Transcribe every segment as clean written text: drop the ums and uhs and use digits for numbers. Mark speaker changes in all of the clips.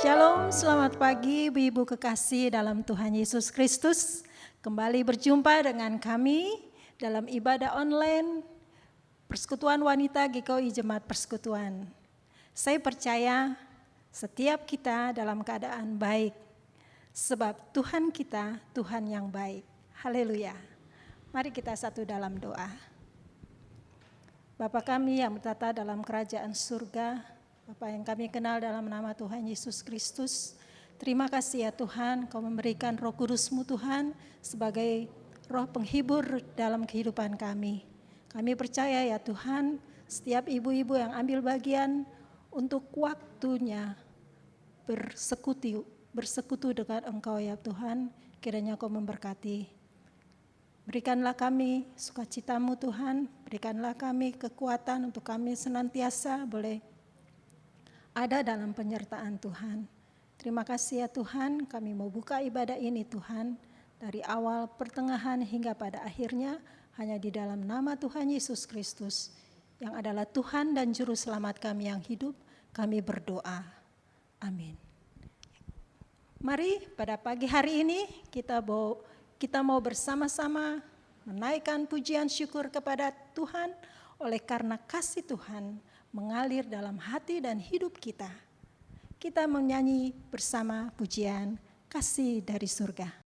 Speaker 1: Shalom, selamat pagi ibu-ibu kekasih dalam Tuhan Yesus Kristus. Kembali berjumpa dengan kami dalam ibadah online Persekutuan Wanita GKI Jemaat Persekutuan. Saya percaya setiap kita dalam keadaan baik, sebab Tuhan kita Tuhan yang baik. Haleluya. Mari kita satu dalam doa. Bapa kami yang bertata dalam kerajaan surga, Bapa yang kami kenal dalam nama Tuhan Yesus Kristus, terima kasih ya Tuhan, Kau memberikan Roh Kudus-Mu Tuhan sebagai roh penghibur dalam kehidupan kami. Kami percaya ya Tuhan, setiap ibu-ibu yang ambil bagian untuk waktunya bersekutu dengan Engkau ya Tuhan, kiranya Kau memberkati. Berikanlah kami sukacita-Mu Tuhan, berikanlah kami kekuatan untuk kami senantiasa boleh ada dalam penyertaan Tuhan. Terima kasih ya Tuhan, kami mau buka ibadah ini Tuhan, dari awal, pertengahan hingga pada akhirnya, hanya di dalam nama Tuhan Yesus Kristus, yang adalah Tuhan dan Juru Selamat kami yang hidup, kami berdoa. Amin. Mari pada pagi hari ini kita mau bersama-sama menaikkan pujian syukur kepada Tuhan, oleh karena kasih Tuhan mengalir dalam hati dan hidup kita. Kita menyanyi bersama pujian Kasih dari Surga.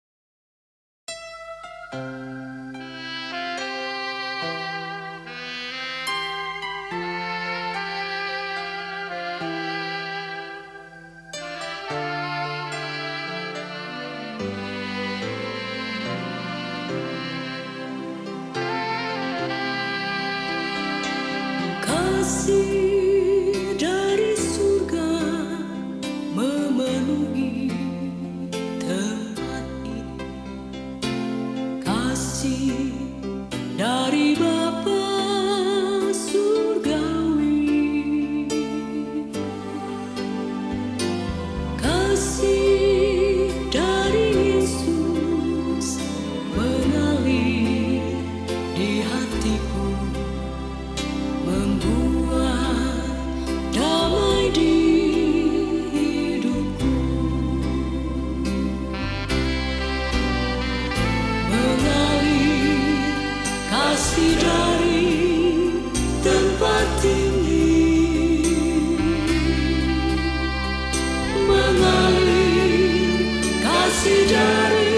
Speaker 2: Kasih dari surga memenuhi tempat ini. Kasih dari Bapa surgawi. Kasih dari Yesus mengalir di hatiku, membuat damai di hidupku, mengalir kasih dari tempat tinggi, mengalir kasih dari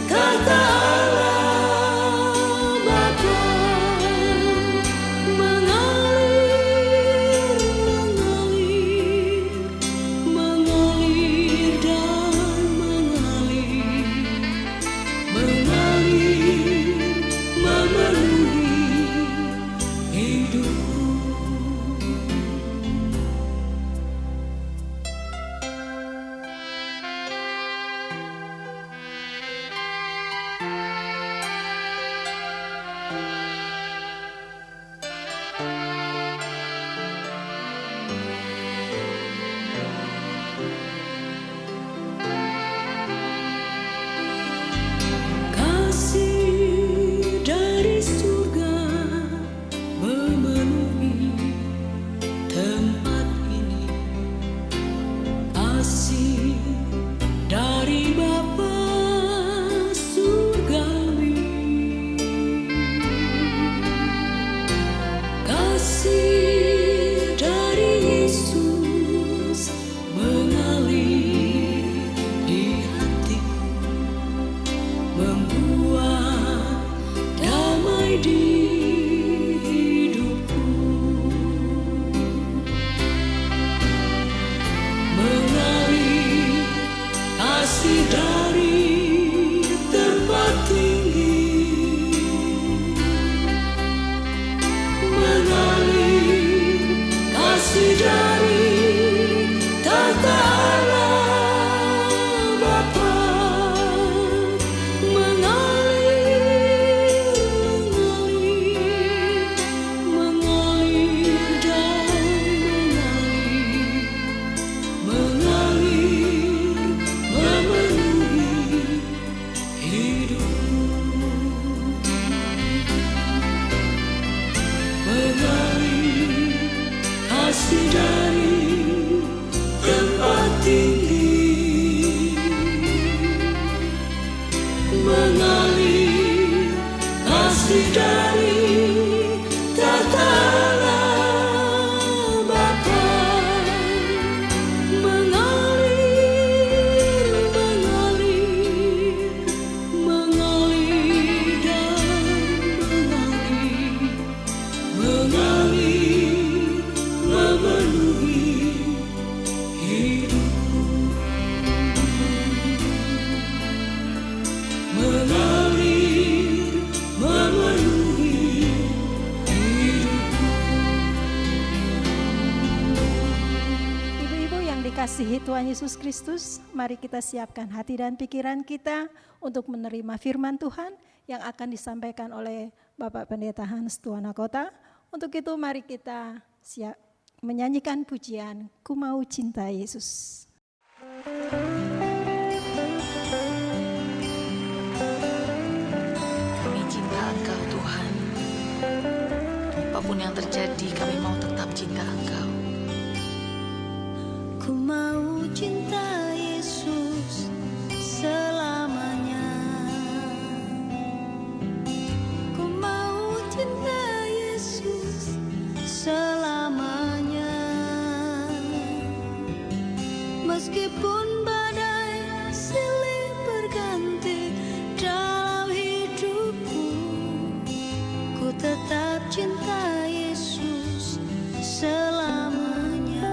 Speaker 2: kata Allah Bapa. Mengalir dan mengalir, memenuhi hidupku. Kasih dari surga memenuhi tempat ini. Kasih dari Bapa surgawi. Kasih dari Yesus mengalir di hatiku, membuat damai di hidupku, mengalir kasih dari tempat tinggi, mengalir kasih dari tata Allah Bapa. Mengalir dan mengalir, memenuhi hidupku, mengalir kasih dari tempat kasih dari tatala Bapa mengalir, mengalir, mengalir dan mengalir, mengalir memenuhi hidupku, mengalir memenuhi hidupku.
Speaker 1: Ibu-ibu yang dikasihi Tuhan Yesus Kristus, mari kita siapkan hati dan pikiran kita untuk menerima firman Tuhan yang akan disampaikan oleh Bapak Pendeta Hans Tuana Kota. Untuk itu mari kita menyanyikan pujian Ku Mau Cinta Yesus.
Speaker 3: Kami cinta Engkau Tuhan. Apapun yang terjadi, kami mau tetap cinta Engkau.
Speaker 2: Ku mau cinta Yesus selamanya. Ku mau cinta Yesus selamanya. Meskipun badai silih berganti dalam hidupku, ku tetap cinta Yesus selamanya.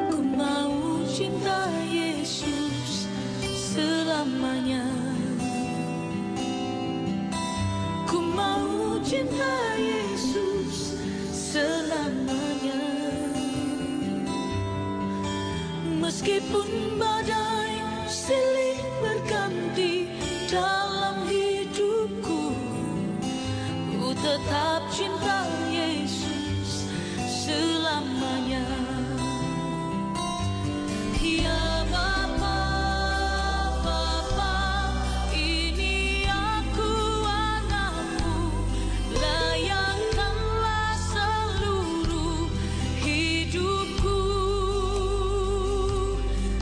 Speaker 2: Ku mau cinta Yesus selamanya. Ku mau cinta Yesus selamanya. Meskipun badai silih berganti dalam hidupku, ku tetap cinta Yesus selamanya. Ya Bapa, Bapa, ini aku anakmu, layakkanlah seluruh hidupku.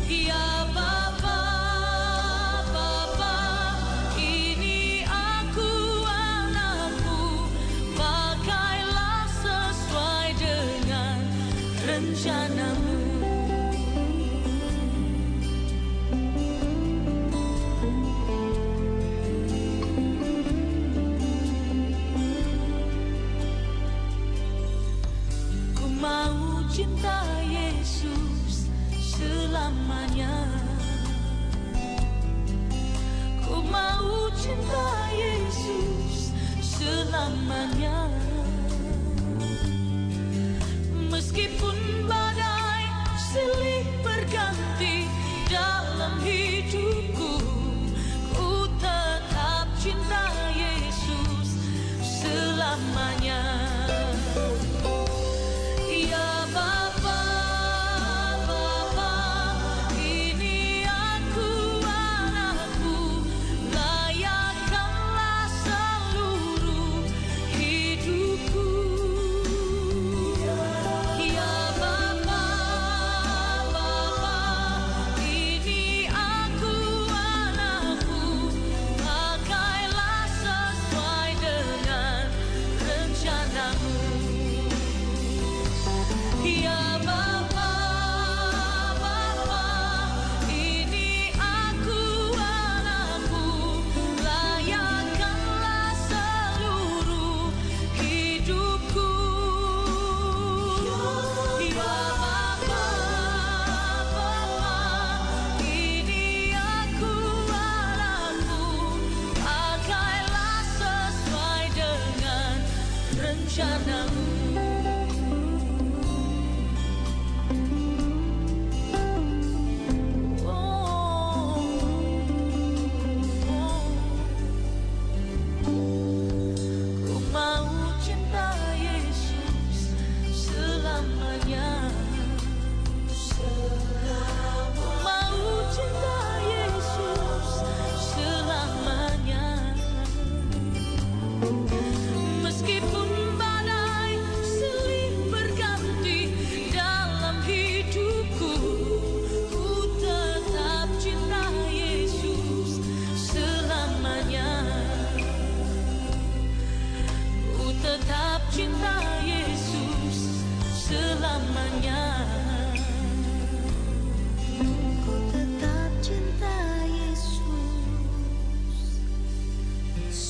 Speaker 2: Ya Bapa, Bapa, ini aku anakmu, pakailah sesuai dengan rencanamu. Ku mau cinta Yesus selamanya. Ku mau cinta Yesus selamanya. Meskipun badai silih berganti dalam hidupku, ku tetap cinta Yesus selamanya. Ya Bapa, Bapa, ini aku anakmu, layakkanlah seluruh hidupku. Ya Bapa, Bapa, ini aku anakmu, pakailah sesuai dengan rencanamu. Ya Bapa, Bapa, ini aku anakmu, layakkanlah seluruh hidupku. Ya Bapa, Bapa, ini aku anakmu, pakailah sesuai dengan rencanamu. Ku mau cinta Yesus selamanya. Ku mau cinta Yesus selamanya. Meskipun badai silih berganti dalam hidupku, ku tetap cinta Yesus selamanya.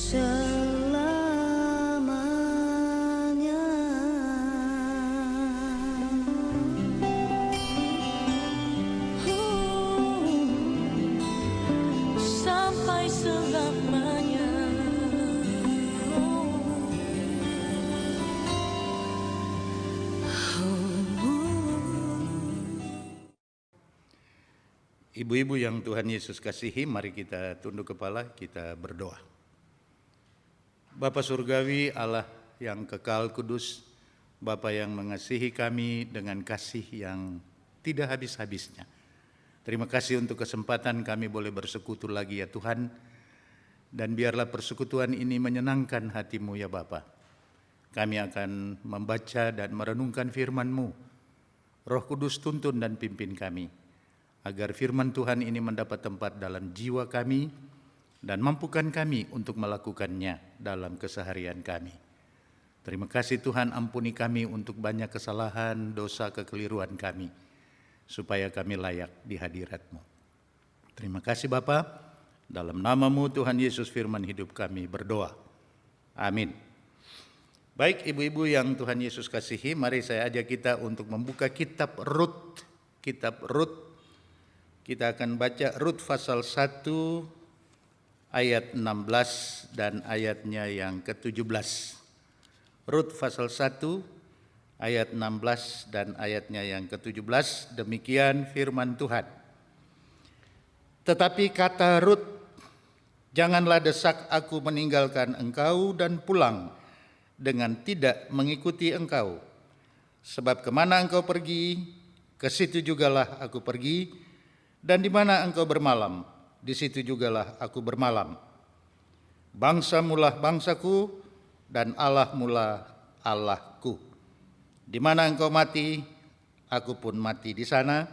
Speaker 2: selamanya. Sampai selamanya.
Speaker 4: Ibu-ibu yang Tuhan Yesus kasihi, mari kita tunduk kepala, kita berdoa. Bapa Surgawi, Allah yang kekal kudus, Bapa yang mengasihi kami dengan kasih yang tidak habis-habisnya. Terima kasih untuk kesempatan kami boleh bersekutu lagi ya Tuhan, dan biarlah persekutuan ini menyenangkan hati-Mu ya Bapa. Kami akan membaca dan merenungkan firman-Mu. Roh Kudus tuntun dan pimpin kami, agar firman Tuhan ini mendapat tempat dalam jiwa kami dan mampukan kami untuk melakukannya dalam keseharian kami. Terima kasih Tuhan, ampuni kami untuk banyak kesalahan, dosa, kekeliruan kami, supaya kami layak di hadirat-Mu. Terima kasih Bapa, dalam nama-Mu Tuhan Yesus firman hidup kami berdoa. Amin. Baik ibu-ibu yang Tuhan Yesus kasihi, mari saya ajak kita untuk membuka kitab Rut. Kitab Rut. Kita akan baca Rut pasal 1 ayat 16 dan ayatnya yang ke-17. Rut pasal 1 ayat 16 dan ayatnya yang ke-17, demikian firman Tuhan. Tetapi kata Rut, janganlah desak aku meninggalkan engkau dan pulang dengan tidak mengikuti engkau. Sebab kemana engkau pergi, ke situ jugalah aku pergi, dan di mana engkau bermalam, di situ jugalah aku bermalam. Bangsamulah bangsaku, dan Allahmulah Allahku. Di mana engkau mati, aku pun mati di sana,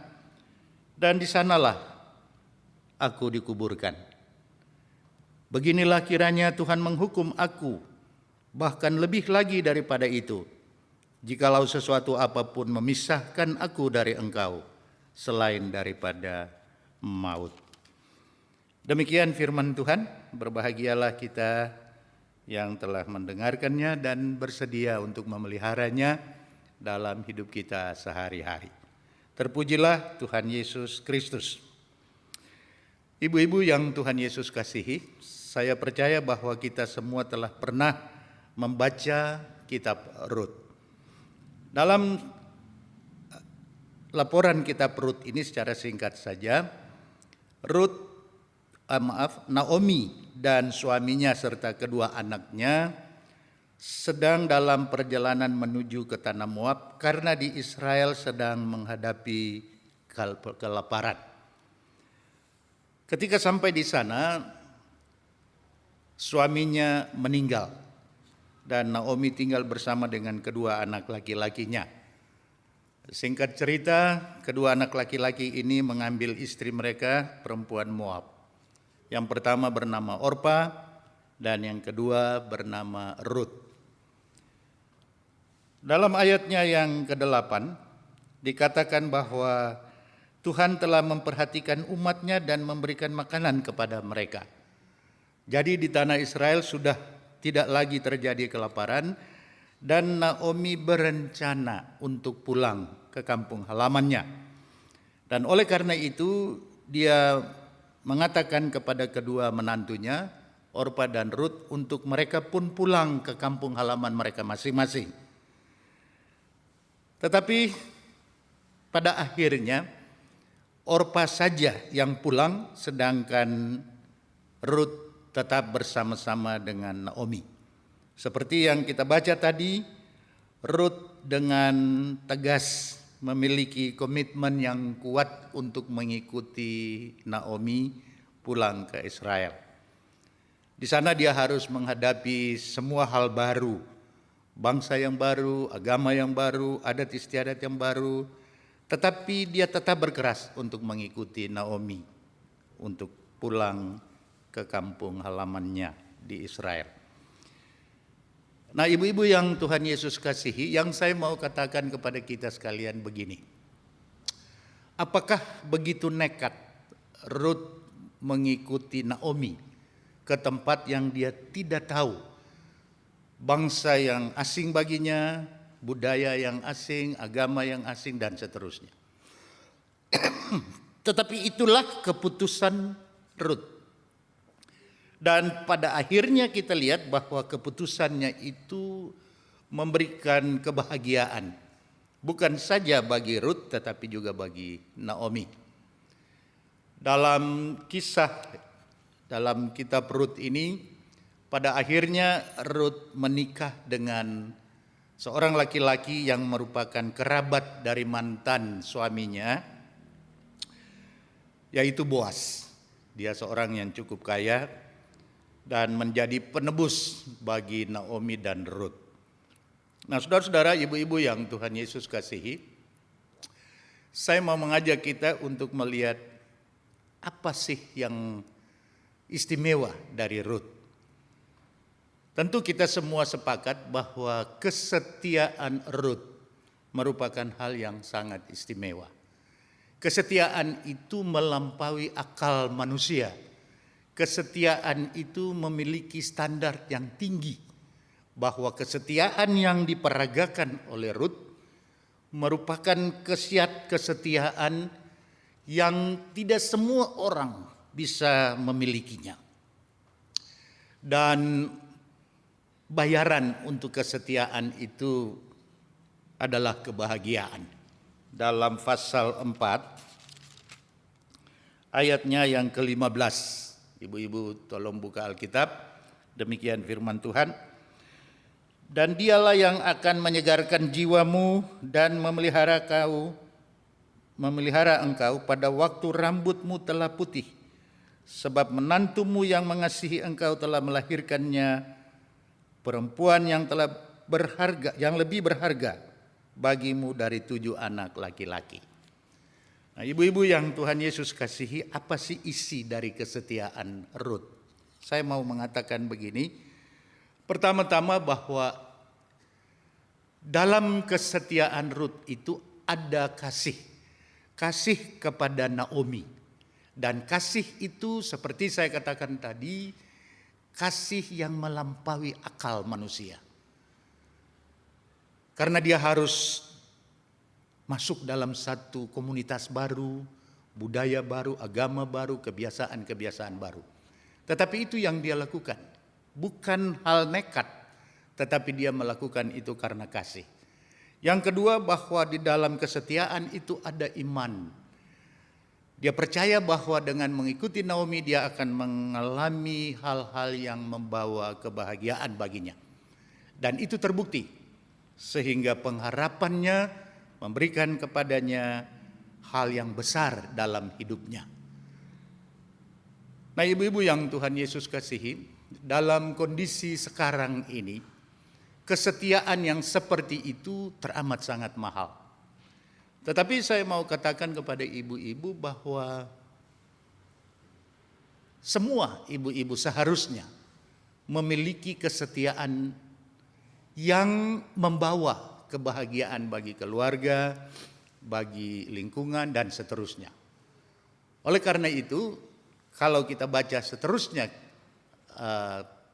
Speaker 4: dan di sanalah aku dikuburkan. Beginilah kiranya Tuhan menghukum aku, bahkan lebih lagi daripada itu, jikalau sesuatu apapun memisahkan aku dari engkau, selain daripada maut. Demikian firman Tuhan, berbahagialah kita yang telah mendengarkannya dan bersedia untuk memeliharanya dalam hidup kita sehari-hari. Terpujilah Tuhan Yesus Kristus. Ibu-ibu yang Tuhan Yesus kasihi, saya percaya bahwa kita semua telah pernah membaca kitab Rut. Dalam laporan kitab Rut ini secara singkat saja, Naomi dan suaminya serta kedua anaknya sedang dalam perjalanan menuju ke tanah Moab karena di Israel sedang menghadapi kelaparan. Ketika sampai di sana, suaminya meninggal dan Naomi tinggal bersama dengan kedua anak laki-lakinya. Singkat cerita, kedua anak laki-laki ini mengambil istri mereka, perempuan Moab. Yang pertama bernama Orpa dan yang kedua bernama Rut. Dalam ayatnya yang ke-8 dikatakan bahwa Tuhan telah memperhatikan umatnya dan memberikan makanan kepada mereka. Jadi di tanah Israel sudah tidak lagi terjadi kelaparan, dan Naomi berencana untuk pulang ke kampung halamannya. Dan oleh karena itu dia mengatakan kepada kedua menantunya, Orpa dan Rut, untuk mereka pun pulang ke kampung halaman mereka masing-masing. Tetapi pada akhirnya Orpa saja yang pulang, sedangkan Rut tetap bersama-sama dengan Naomi. Seperti yang kita baca tadi, Rut dengan tegas memiliki komitmen yang kuat untuk mengikuti Naomi pulang ke Israel. Di sana dia harus menghadapi semua hal baru, bangsa yang baru, agama yang baru, adat istiadat yang baru, tetapi dia tetap berkeras untuk mengikuti Naomi untuk pulang ke kampung halamannya di Israel. Nah, ibu-ibu yang Tuhan Yesus kasihi, yang saya mau katakan kepada kita sekalian begini. Apakah begitu nekat Rut mengikuti Naomi ke tempat yang dia tidak tahu. Bangsa yang asing baginya, budaya yang asing, agama yang asing, dan seterusnya. Tetapi itulah keputusan Rut. Dan pada akhirnya kita lihat bahwa keputusannya itu memberikan kebahagiaan. Bukan saja bagi Rut tetapi juga bagi Naomi. Dalam kitab Rut ini, pada akhirnya Rut menikah dengan seorang laki-laki yang merupakan kerabat dari mantan suaminya, yaitu Boas. Dia seorang yang cukup kaya dan menjadi penebus bagi Naomi dan Rut. Nah, saudara-saudara, ibu-ibu yang Tuhan Yesus kasihi, saya mau mengajak kita untuk melihat apa sih yang istimewa dari Rut. Tentu kita semua sepakat bahwa kesetiaan Rut merupakan hal yang sangat istimewa. Kesetiaan itu melampaui akal manusia. Kesetiaan itu memiliki standar yang tinggi. Bahwa kesetiaan yang diperagakan oleh Rut merupakan kesetiaan yang tidak semua orang bisa memilikinya. Dan bayaran untuk kesetiaan itu adalah kebahagiaan. Dalam pasal 4 ayatnya yang ke-15. Ibu-ibu tolong buka Alkitab. Demikian firman Tuhan. Dan dialah yang akan menyegarkan jiwamu dan memelihara engkau pada waktu rambutmu telah putih. Sebab menantumu yang mengasihi engkau telah melahirkannya, perempuan yang telah berharga, yang lebih berharga bagimu dari 7 anak laki-laki. Nah, ibu-ibu yang Tuhan Yesus kasihi, apa sih isi dari kesetiaan Rut? Saya mau mengatakan begini. Pertama-tama bahwa dalam kesetiaan Rut itu ada kasih. Kasih kepada Naomi. Dan kasih itu seperti saya katakan tadi, kasih yang melampaui akal manusia. Karena dia harus masuk dalam satu komunitas baru, budaya baru, agama baru, kebiasaan-kebiasaan baru. Tetapi itu yang dia lakukan. Bukan hal nekat, tetapi dia melakukan itu karena kasih. Yang kedua, bahwa di dalam kesetiaan itu ada iman. Dia percaya bahwa dengan mengikuti Naomi dia akan mengalami hal-hal yang membawa kebahagiaan baginya. Dan itu terbukti. Sehingga pengharapannya memberikan kepadanya hal yang besar dalam hidupnya. Nah, ibu-ibu yang Tuhan Yesus kasihi, dalam kondisi sekarang ini, kesetiaan yang seperti itu teramat sangat mahal. Tetapi saya mau katakan kepada ibu-ibu bahwa semua ibu-ibu seharusnya memiliki kesetiaan yang membawa kebahagiaan bagi keluarga, bagi lingkungan, dan seterusnya. Oleh karena itu, kalau kita baca seterusnya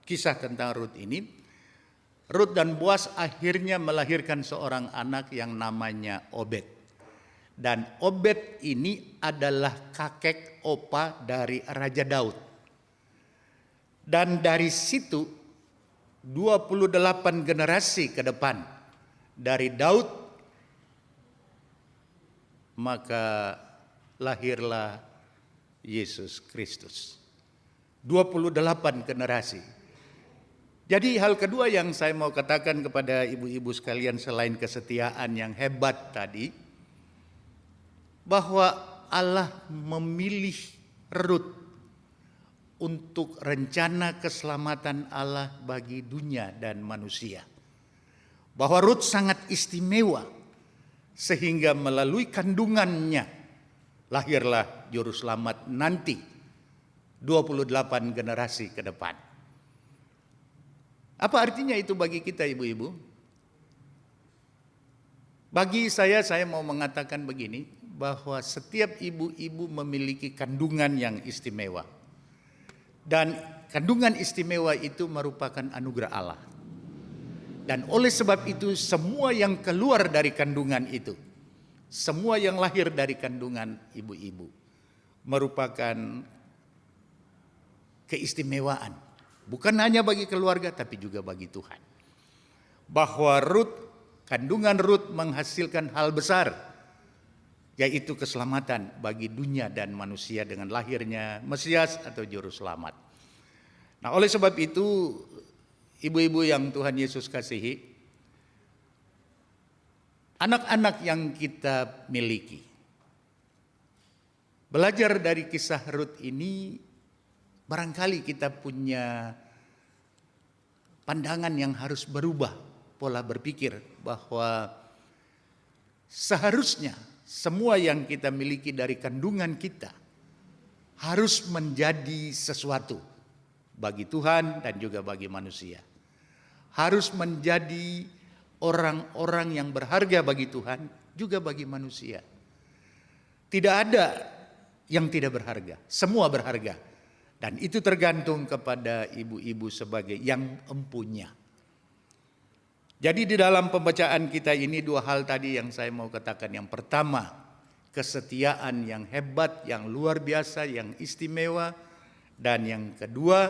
Speaker 4: kisah tentang Rut ini, Rut dan Boas akhirnya melahirkan seorang anak yang namanya Obed. Dan Obed ini adalah kakek opa dari Raja Daud. Dan dari situ 28 generasi ke depan dari Daud, maka lahirlah Yesus Kristus. 28 generasi. Jadi hal kedua yang saya mau katakan kepada ibu-ibu sekalian selain kesetiaan yang hebat tadi, bahwa Allah memilih Rut untuk rencana keselamatan Allah bagi dunia dan manusia. Bahwa Rut sangat istimewa sehingga melalui kandungannya lahirlah juru selamat nanti 28 generasi ke depan. Apa artinya itu bagi kita ibu-ibu? Bagi saya mau mengatakan begini, bahwa setiap ibu-ibu memiliki kandungan yang istimewa. Dan kandungan istimewa itu merupakan anugerah Allah. Dan oleh sebab itu semua yang keluar dari kandungan itu, semua yang lahir dari kandungan ibu-ibu merupakan keistimewaan. Bukan hanya bagi keluarga tapi juga bagi Tuhan. Bahwa kandungan Rut menghasilkan hal besar, yaitu keselamatan bagi dunia dan manusia dengan lahirnya Mesias atau Juru Selamat. Nah, oleh sebab itu, ibu-ibu yang Tuhan Yesus kasihi, anak-anak yang kita miliki, belajar dari kisah Rut ini, barangkali kita punya pandangan yang harus berubah, pola berpikir bahwa seharusnya semua yang kita miliki dari kandungan kita harus menjadi sesuatu bagi Tuhan dan juga bagi manusia. Harus menjadi orang-orang yang berharga bagi Tuhan juga bagi manusia. Tidak ada yang tidak berharga, semua berharga. Dan itu tergantung kepada ibu-ibu sebagai yang empunya. Jadi di dalam pembacaan kita ini dua hal tadi yang saya mau katakan. Yang pertama, kesetiaan yang hebat, yang luar biasa, yang istimewa. Dan yang kedua,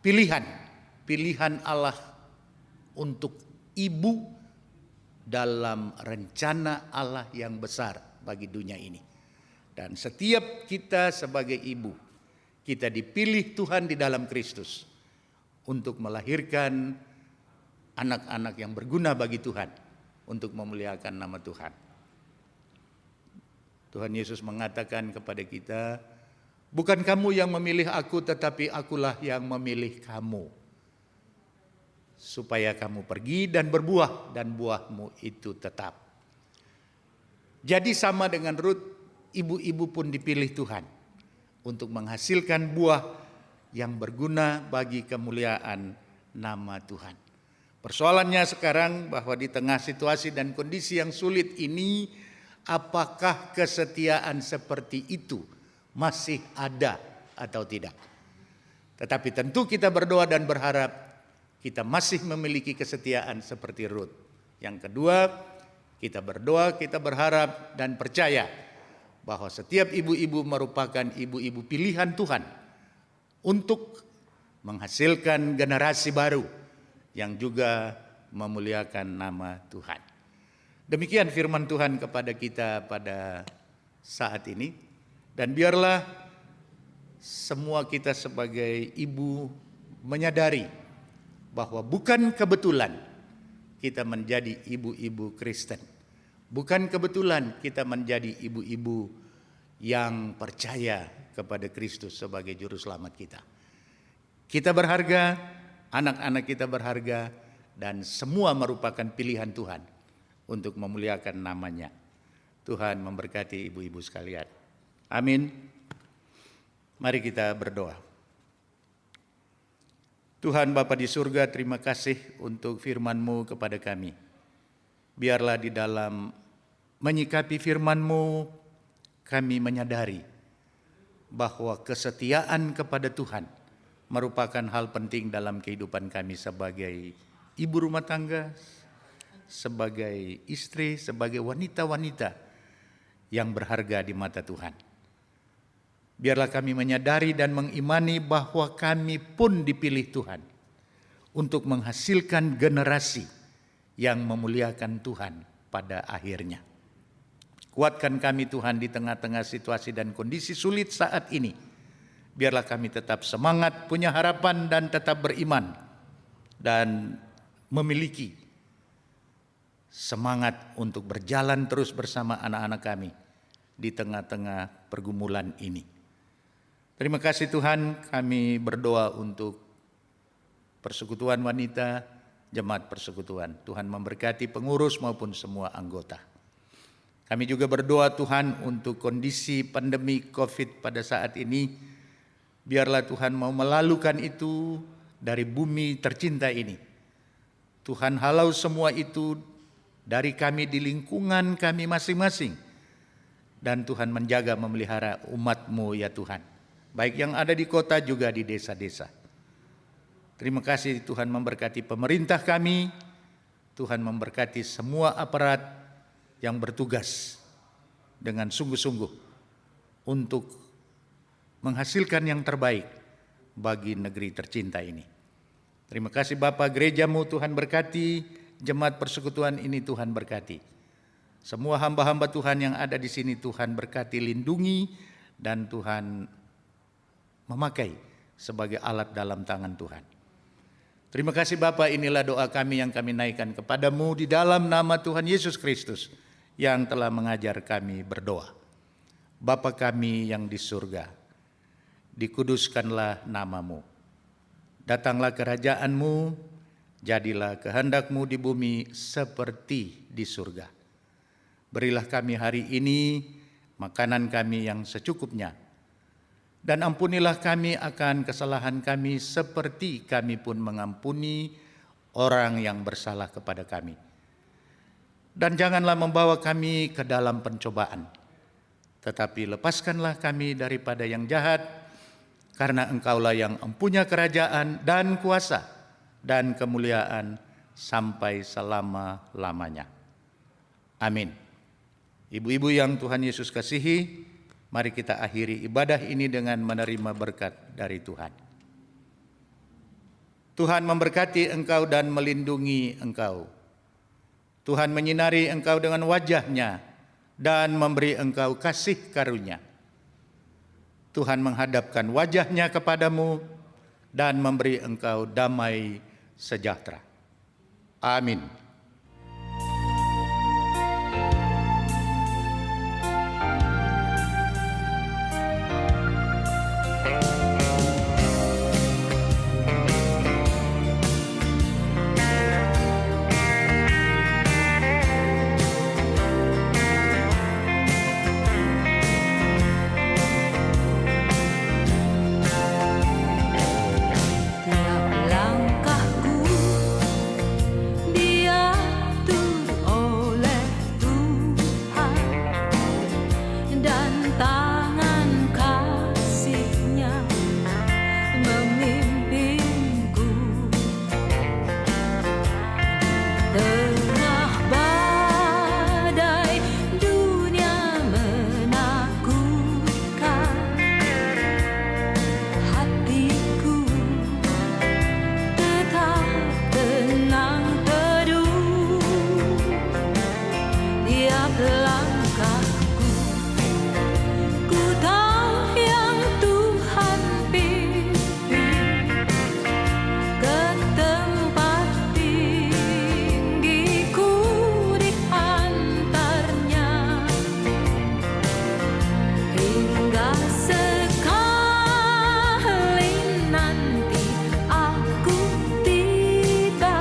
Speaker 4: pilihan Allah untuk ibu dalam rencana Allah yang besar bagi dunia ini. Dan setiap kita sebagai ibu, kita dipilih Tuhan di dalam Kristus untuk melahirkan anak-anak yang berguna bagi Tuhan, untuk memuliakan nama Tuhan. Tuhan Yesus mengatakan kepada kita, bukan kamu yang memilih aku, tetapi akulah yang memilih kamu, supaya kamu pergi dan berbuah, dan buahmu itu tetap. Jadi sama dengan Rut, ibu-ibu pun dipilih Tuhan untuk menghasilkan buah yang berguna bagi kemuliaan nama Tuhan. Persoalannya sekarang bahwa di tengah situasi dan kondisi yang sulit ini, apakah kesetiaan seperti itu masih ada atau tidak? Tetapi tentu kita berdoa dan berharap kita masih memiliki kesetiaan seperti Rut. Yang kedua, kita berdoa, kita berharap dan percaya bahwa setiap ibu-ibu merupakan ibu-ibu pilihan Tuhan untuk menghasilkan generasi baru yang juga memuliakan nama Tuhan. Demikian firman Tuhan kepada kita pada saat ini. Dan biarlah semua kita sebagai ibu menyadari bahwa bukan kebetulan kita menjadi ibu-ibu Kristen. Bukan kebetulan kita menjadi ibu-ibu yang percaya kepada Kristus sebagai juru selamat kita. Kita berharga, anak-anak kita berharga, dan semua merupakan pilihan Tuhan untuk memuliakan namanya. Tuhan memberkati ibu-ibu sekalian. Amin. Mari kita berdoa. Tuhan Bapa di surga, terima kasih untuk firman-Mu kepada kami. Biarlah di dalam menyikapi firman-Mu, kami menyadari bahwa kesetiaan kepada Tuhan merupakan hal penting dalam kehidupan kami sebagai ibu rumah tangga, sebagai istri, sebagai wanita-wanita yang berharga di mata Tuhan. Biarlah kami menyadari dan mengimani bahwa kami pun dipilih Tuhan untuk menghasilkan generasi yang memuliakan Tuhan pada akhirnya. Kuatkan kami Tuhan di tengah-tengah situasi dan kondisi sulit saat ini. Biarlah kami tetap semangat, punya harapan dan tetap beriman. Dan memiliki semangat untuk berjalan terus bersama anak-anak kami di tengah-tengah pergumulan ini. Terima kasih Tuhan, kami berdoa untuk persekutuan wanita, jemaat persekutuan. Tuhan memberkati pengurus maupun semua anggota. Kami juga berdoa Tuhan untuk kondisi pandemi COVID pada saat ini. Biarlah Tuhan mau melalukan itu dari bumi tercinta ini. Tuhan halau semua itu dari kami di lingkungan kami masing-masing. Dan Tuhan menjaga memelihara umat-Mu ya Tuhan. baik yang ada di kota juga di desa-desa. Terima kasih Tuhan memberkati pemerintah kami, Tuhan memberkati semua aparat yang bertugas dengan sungguh-sungguh untuk menghasilkan yang terbaik bagi negeri tercinta ini. Terima kasih Bapak, gerejamu Tuhan berkati, jemaat persekutuan ini Tuhan berkati. Semua hamba-hamba Tuhan yang ada di sini Tuhan berkati, lindungi, dan Tuhan memakai sebagai alat dalam tangan Tuhan. Terima kasih Bapak, inilah doa kami yang kami naikkan kepadamu di dalam nama Tuhan Yesus Kristus yang telah mengajar kami berdoa. Bapa kami yang di surga, dikuduskanlah namamu. Datanglah kerajaanmu, jadilah kehendakmu di bumi seperti di surga. Berilah kami hari ini makanan kami yang secukupnya, dan ampunilah kami akan kesalahan kami seperti kami pun mengampuni orang yang bersalah kepada kami. Dan janganlah membawa kami ke dalam pencobaan, tetapi lepaskanlah kami daripada yang jahat, karena Engkaulah yang empunya kerajaan dan kuasa dan kemuliaan sampai selama-lamanya. Amin. Ibu-ibu yang Tuhan Yesus kasihi, mari kita akhiri ibadah ini dengan menerima berkat dari Tuhan. Tuhan memberkati engkau dan melindungi engkau. Tuhan menyinari engkau dengan wajah-Nya dan memberi engkau kasih karunia. Tuhan menghadapkan wajah-Nya kepadamu dan memberi engkau damai sejahtera. Amin.
Speaker 2: Tiap langkahku diatur oleh Tuhan, dan tangan kasih-Nya memimpinku. Tengah badai dunia menakutkan, hatiku tetap tenang teduh. Tiap langkahku, ku tahu yang Tuhan pimpin ke tempat tinggiku diantarnya, hingga sekali nanti aku tiba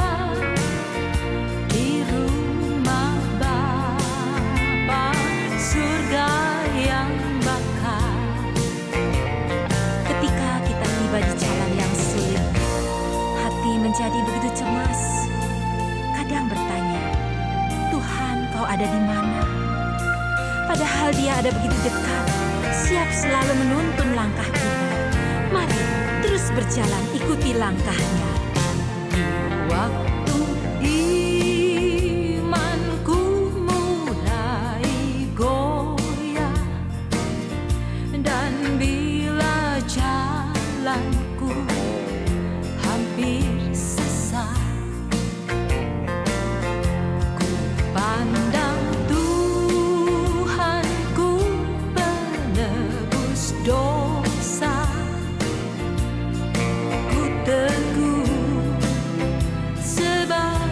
Speaker 2: di rumah Bapa surga yang bakal.
Speaker 5: Ketika kita tiba di jalan yang sulit, hati menjadi begitu cemas. Kadang bertanya, Tuhan, Kau ada di mana? Padahal Dia ada begitu dekat, siap selalu menuntun langkah kita. Mari terus berjalan, ikuti langkah-Nya.
Speaker 2: Waktu imanku mulai goyah, dan bila jalanku hampir sesat, ku pandang Tuhanku penebus dosa. Ku teguh sebab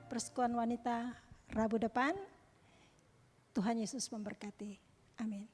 Speaker 1: persekutuan wanita Rabu depan. Tuhan Yesus memberkati. Amin.